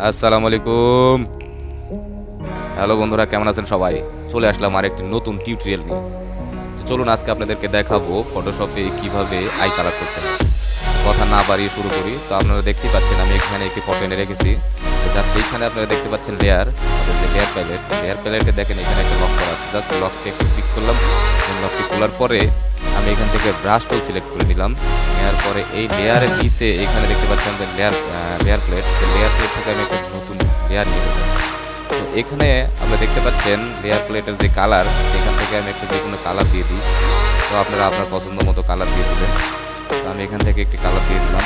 আসসালামু আলাইকুম। হ্যালো বন্ধুরা, কেমন আছেন সবাই? চলে আসলাম আরেকটি নতুন টিউটোরিয়াল নিয়ে। তো চলুন আজকে আপনাদেরকে দেখাবো ফটোশপে কিভাবে আই কালার করতে হয়। কথা না বাড়িয়ে শুরু করি। তো আপনারা দেখতেই পাচ্ছেন আমি এখানে একটি ফটো এনে রেখেছি। তো জাস্ট এইখানে আপনারা দেখতে পাচ্ছেন লেয়ার, আমাদের যে লেয়ার প্যালেটে দেখেন এখানে একটা লক করা আছে। জাস্ট লককে একটু ক্লিক করলাম এবং লকটি খোলার পরে আমি এখান থেকে ব্রাশ টুল সিলেক্ট করে নিলাম। নেওয়ার পরে এই লেয়ারের নিচে এখানে দেখতে পাচ্ছেন যে লেয়ার প্লেট থেকে আমি একটা নতুন লেয়ার নিয়ে নেব। তো এখানে আমরা দেখতে পাচ্ছেন লেয়ার প্লেটের যে কালার, এখান থেকে আমি একটা যে কোনো কালার দিয়ে দিই। তো আপনারা আপনার পছন্দ মতো কালার দিয়ে দেবেন। তো আমি এখান থেকে একটি কালার দিয়ে দিলাম,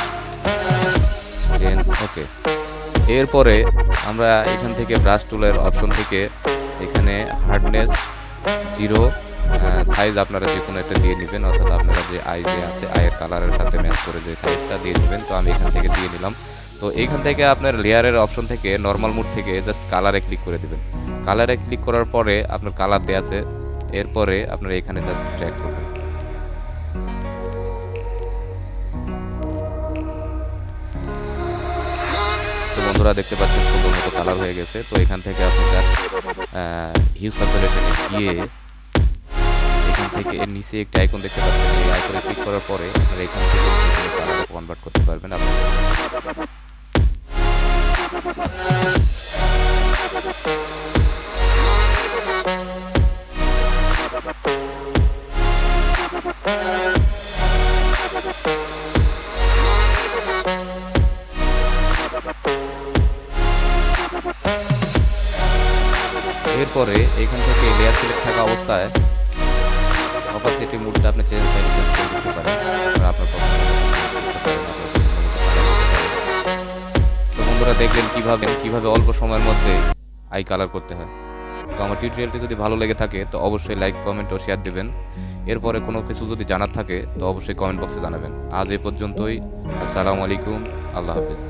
দেন ওকে। এরপরে আমরা এখান থেকে ব্রাশ টুলের অপশন থেকে এখানে হার্ডনেস 0, সাইজ আপনারা যে কোনো একটা দিয়ে নেবেন, অর্থাৎ আপনারা যে আই যে আছে আয়ের কালারের সাথে ম্যাচ করে যে সাইজটা দিয়ে নেবেন। তো আমি এখান থেকে দিয়ে নিলাম। তো এইখান থেকে আপনার লেয়ারের অপশন থেকে নর্মাল মোড থেকে জাস্ট কালারে ক্লিক করে দেবেন। কালারে ক্লিক করার পরে আপনার কালার দেওয়া আছে, এরপরে আপনারা এখানে জাস্ট ট্র্যাক করবেন। তো বন্ধুরা দেখতে পাচ্ছেন সুন্দর মতো কালার হয়ে গেছে। তো এখান থেকে আপনি জাস্ট হিউ স্যাচুরেশনে গিয়ে এখান থেকে এর নিচে একটি আইকন দেখতে পাচ্ছেন, এই আইকনে ক্লিক করার পরে আপনারা এখান থেকে কালারে কনভার্ট করতে পারবেন আপনি। এরপরে এখান থেকে লেয়ার সিলেক্ট থাকা অবস্থায় অপাসিটি মোডটা আপনি চেঞ্জ করে দিতে পারেন। আপনার পছন্দ তো বন্ধুরা দেখলেন কিভাবে অল্প সময়ের মধ্যে আই কালার করতে হয়। তো আমার টিউটোরিয়ালটি যদি ভালো লেগে থাকে তো অবশ্যই লাইক, কমেন্ট ও শেয়ার দেবেন। এরপরে কোনো কিছু যদি জানার থাকে তো অবশ্যই কমেন্ট বক্সে জানাবেন। আজ এই পর্যন্তই। আসসালামু আলাইকুম, আল্লাহ হাফেজ।